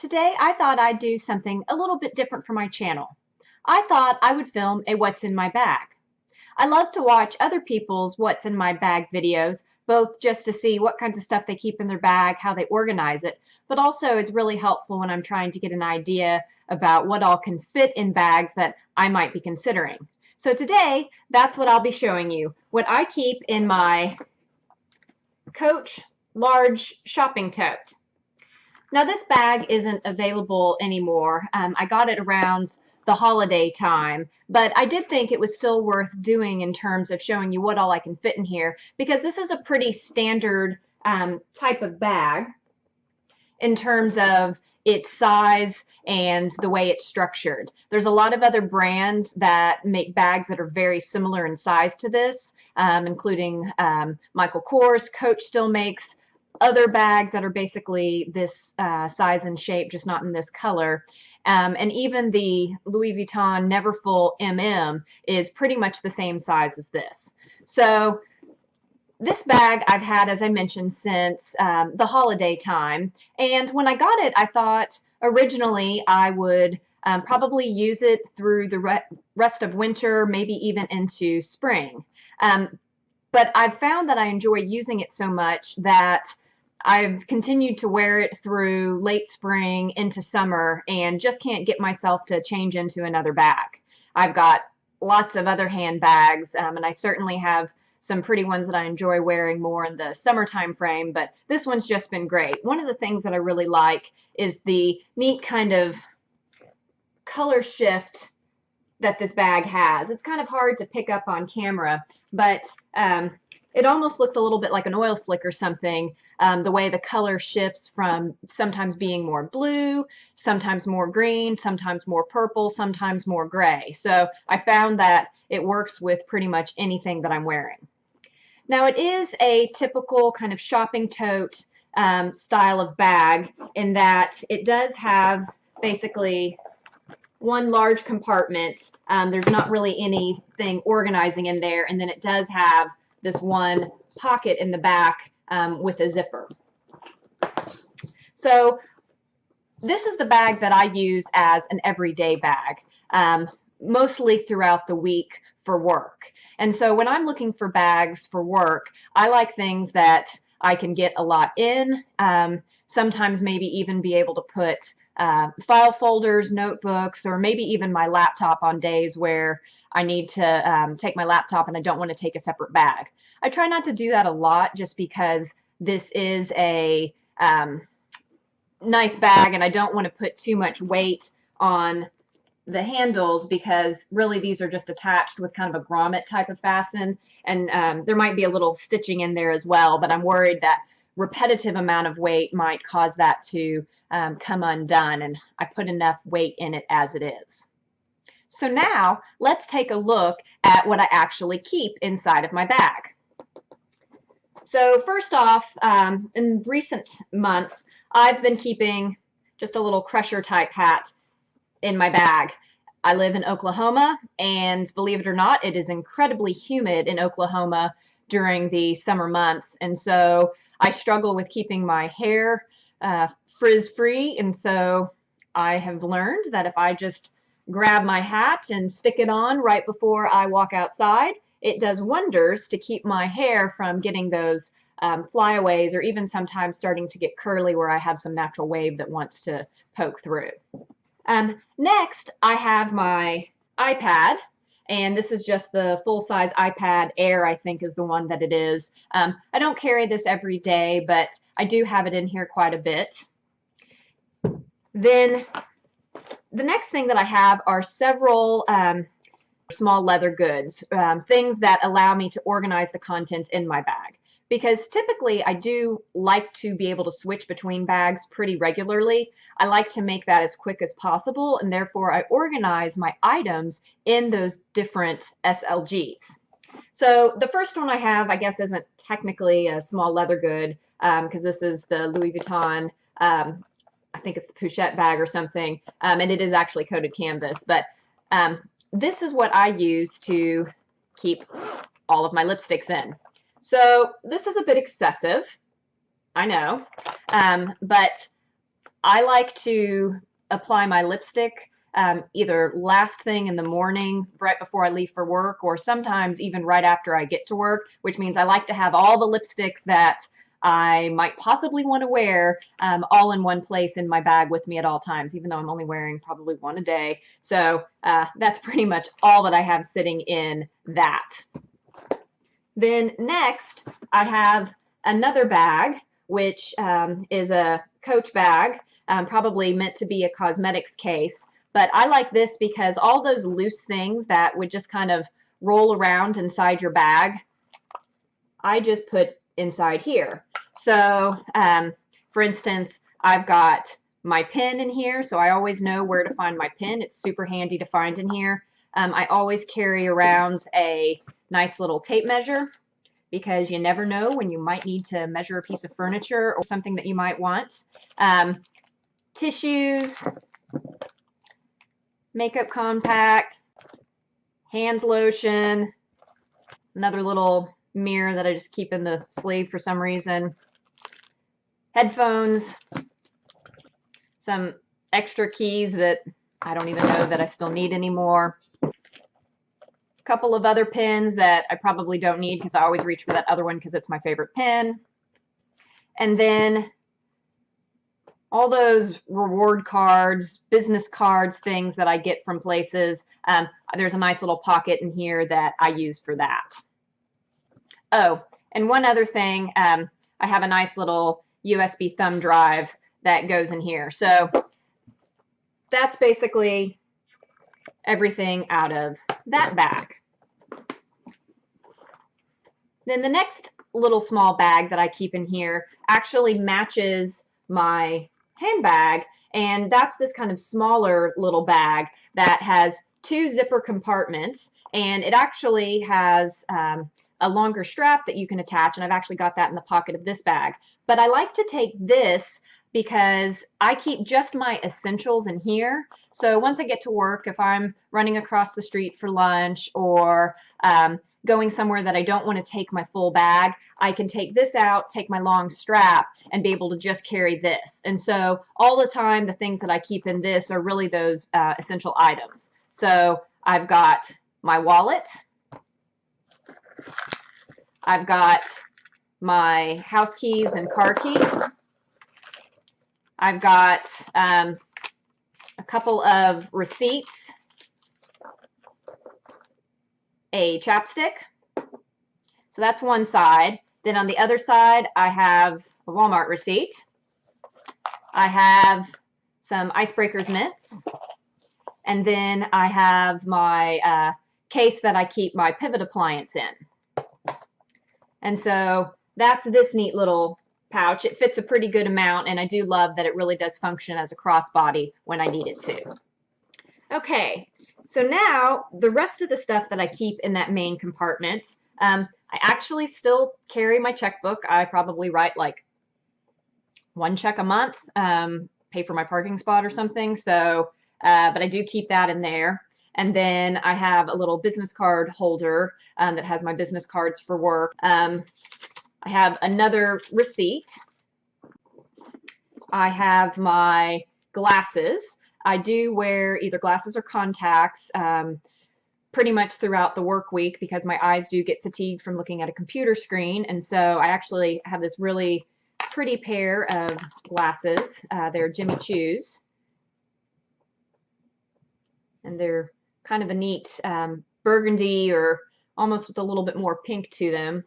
Today I thought I'd do something a little bit different for my channel. I thought I would film a what's in my bag. I love to watch other people's what's in my bag videos, both just to see what kinds of stuff they keep in their bag, how they organize it, but also it's really helpful when I'm trying to get an idea about what all can fit in bags that I might be considering. So today, that's what I'll be showing you, what I keep in my Coach large shopping tote. Now this bag isn't available anymore. I got it around the holiday time, but I did think it was still worth doing in terms of showing you what all I can fit in here, because this is a pretty standard type of bag in terms of its size and the way it's structured. There's a lot of other brands that make bags that are very similar in size to this, including Michael Kors. Coach still makes other bags that are basically this size and shape, just not in this color. And even the Louis Vuitton Neverfull is pretty much the same size as this. So this bag I've had, as I mentioned, since the holiday time. And when I got it, I thought originally I would probably use it through the rest of winter, maybe even into spring. But I've found that I enjoy using it so much that I've continued to wear it through late spring into summer and just can't get myself to change into another bag. I've got lots of other handbags, and I certainly have some pretty ones that I enjoy wearing more in the summertime frame, but this one's just been great. One of the things that I really like is the neat kind of color shift that this bag has. It's kind of hard to pick up on camera, but it almost looks a little bit like an oil slick or something, the way the color shifts from sometimes being more blue, sometimes more green, sometimes more purple, sometimes more gray. So I found that it works with pretty much anything that I'm wearing. Now it is a typical kind of shopping tote style of bag in that it does have basically one large compartment. There's not really anything organizing in there, and then it does have this one pocket in the back with a zipper. So this is the bag that I use as an everyday bag, mostly throughout the week for work. And so when I'm looking for bags for work, I like things that I can get a lot in, sometimes maybe even be able to put file folders, notebooks, or maybe even my laptop on days where I need to take my laptop and I don't want to take a separate bag. I try not to do that a lot just because this is a nice bag and I don't want to put too much weight on the handles, because really these are just attached with kind of a grommet type of fasten, and there might be a little stitching in there as well, but I'm worried that repetitive amount of weight might cause that to come undone, and I put enough weight in it as it is. So now let's take a look at what I actually keep inside of my bag. So first off, in recent months, I've been keeping just a little crusher type hat in my bag. I live in Oklahoma, and believe it or not, it is incredibly humid in Oklahoma during the summer months, and so I struggle with keeping my hair frizz-free, and so I have learned that if I just grab my hat and stick it on right before I walk outside, it does wonders to keep my hair from getting those flyaways, or even sometimes starting to get curly where I have some natural wave that wants to poke through. Next, I have my iPad, and this is just the full-size iPad Air, I think is the one that it is. I don't carry this every day, but I do have it in here quite a bit. Then the next thing that I have are several small leather goods, things that allow me to organize the contents in my bag. Because typically I do like to be able to switch between bags pretty regularly. I like to make that as quick as possible, and therefore I organize my items in those different SLGs. So the first one I have, I guess, isn't technically a small leather good, because this is the Louis Vuitton, I think it's the Pochette bag or something, and it is actually coated canvas. But this is what I use to keep all of my lipsticks in. So this is a bit excessive, I know, but I like to apply my lipstick either last thing in the morning, right before I leave for work, or sometimes even right after I get to work, which means I like to have all the lipsticks that I might possibly want to wear all in one place in my bag with me at all times, even though I'm only wearing probably one a day. So that's pretty much all that I have sitting in that. Then next, I have another bag, which is a Coach bag, probably meant to be a cosmetics case. But I like this because all those loose things that would just kind of roll around inside your bag, I just put inside here. So, for instance, I've got my pen in here, so I always know where to find my pen. It's super handy to find in here. I always carry around a nice little tape measure because you never know when you might need to measure a piece of furniture or something that you might want. Tissues, makeup compact, hands lotion, another little mirror that I just keep in the sleeve for some reason, headphones, some extra keys that I don't even know that I still need anymore, a couple of other pens that I probably don't need because I always reach for that other one because it's my favorite pen, and then all those reward cards, business cards, things that I get from places. There's a nice little pocket in here that I use for that. Oh, and one other thing, I have a nice little USB thumb drive that goes in here. So that's basically everything out of that bag. Then the next little small bag that I keep in here actually matches my handbag, and that's this kind of smaller little bag that has two zipper compartments, and it actually has a longer strap that you can attach, and I've actually got that in the pocket of this bag. But I like to take this because I keep just my essentials in here. So once I get to work, if I'm running across the street for lunch or going somewhere that I don't want to take my full bag, I can take this out, take my long strap, and be able to just carry this. And so all the time, the things that I keep in this are really those essential items. So I've got my wallet, I've got my house keys and car key, I've got a couple of receipts, a chapstick. So that's one side. Then on the other side, I have a Walmart receipt. I have some Icebreakers mints. And then I have my case that I keep my pivot appliance in. And so that's this neat little pouch. It fits a pretty good amount, and I do love that it really does function as a crossbody when I need it to. Okay, so now the rest of the stuff that I keep in that main compartment, I actually still carry my checkbook. I probably write like one check a month, pay for my parking spot or something. So, but I do keep that in there. And then I have a little business card holder that has my business cards for work. I have another receipt. I have my glasses. I do wear either glasses or contacts pretty much throughout the work week because my eyes do get fatigued from looking at a computer screen. And so I actually have this really pretty pair of glasses. They're Jimmy Choo's. And they're kind of a neat burgundy or almost with a little bit more pink to them.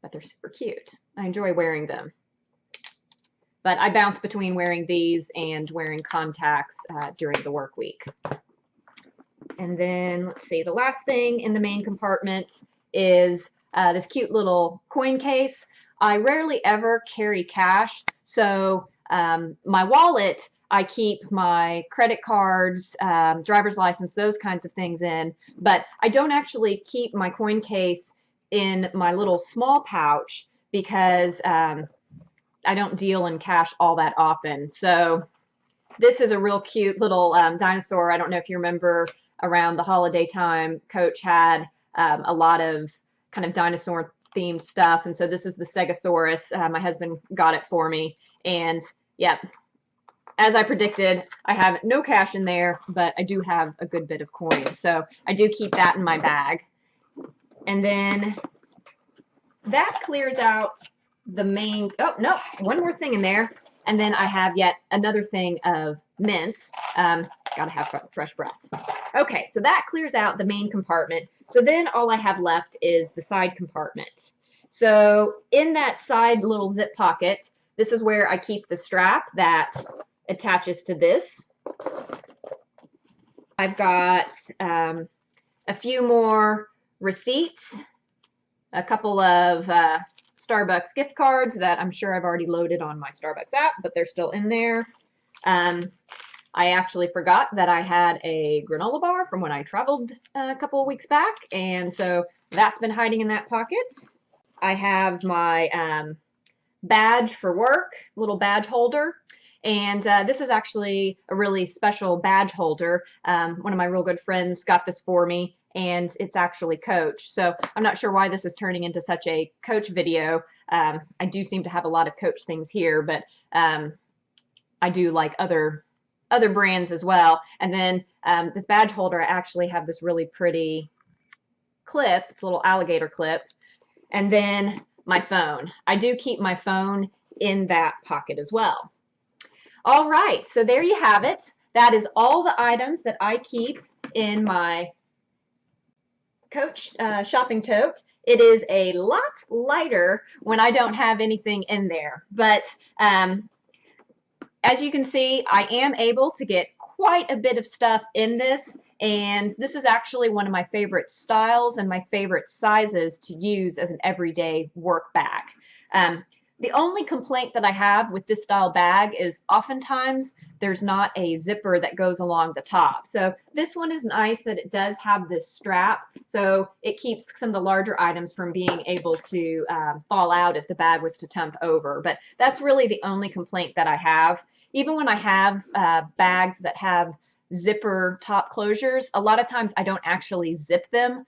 But they're super cute. I enjoy wearing them. But I bounce between wearing these and wearing contacts during the work week. And then, let's see, the last thing in the main compartment is this cute little coin case. I rarely ever carry cash, so my wallet, I keep my credit cards, driver's license, those kinds of things in, but I don't actually keep my coin case in my little small pouch because I don't deal in cash all that often. So this is a real cute little dinosaur. I don't know if you remember around the holiday time, Coach had a lot of kind of dinosaur themed stuff. And so this is the Stegosaurus. My husband got it for me. And yeah, as I predicted, I have no cash in there, but I do have a good bit of coins. So I do keep that in my bag. And then that clears out the main, oh no, one more thing in there. And then I have yet another thing of mints. Gotta have fresh breath. Okay, so that clears out the main compartment. So then all I have left is the side compartment. So in that side little zip pocket, this is where I keep the strap that attaches to this. I've got a few more receipts, a couple of Starbucks gift cards that I'm sure I've already loaded on my Starbucks app, but they're still in there. I actually forgot that I had a granola bar from when I traveled a couple of weeks back, and so that's been hiding in that pocket. I have my badge for work, little badge holder, and this is actually a really special badge holder. One of my real good friends got this for me, and it's actually Coach. So I'm not sure why this is turning into such a Coach video. I do seem to have a lot of Coach things here, but I do like other brands as well. And then this badge holder, I actually have this really pretty clip. It's a little alligator clip. And then my phone. I do keep my phone in that pocket as well. All right, so there you have it. That is all the items that I keep in my Coach shopping tote. It is a lot lighter when I don't have anything in there, but as you can see, I am able to get quite a bit of stuff in this, and this is actually one of my favorite styles and my favorite sizes to use as an everyday work bag. The only complaint that I have with this style bag is oftentimes there's not a zipper that goes along the top. So this one is nice that it does have this strap, so it keeps some of the larger items from being able to fall out if the bag was to tump over. But that's really the only complaint that I have. Even when I have bags that have zipper top closures, a lot of times I don't actually zip them,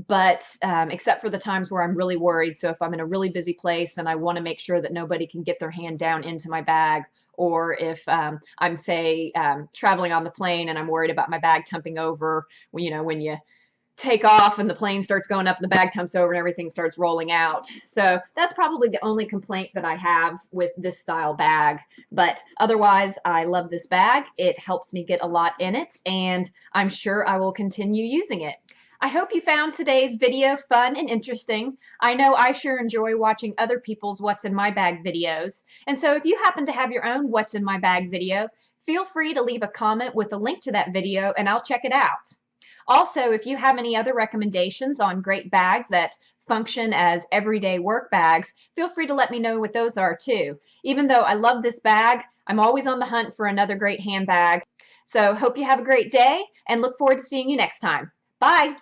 but except for the times where I'm really worried. So if I'm in a really busy place and I want to make sure that nobody can get their hand down into my bag, or if I'm, say, traveling on the plane and I'm worried about my bag tumping over, you know, when you take off and the plane starts going up and the bag tumps over and everything starts rolling out. So that's probably the only complaint that I have with this style bag. But otherwise, I love this bag. It helps me get a lot in it, and I'm sure I will continue using it. I hope you found today's video fun and interesting. I know I sure enjoy watching other people's What's in My Bag videos. And so if you happen to have your own What's in My Bag video, feel free to leave a comment with a link to that video and I'll check it out. Also, if you have any other recommendations on great bags that function as everyday work bags, feel free to let me know what those are too. Even though I love this bag, I'm always on the hunt for another great handbag. So hope you have a great day and look forward to seeing you next time. Bye!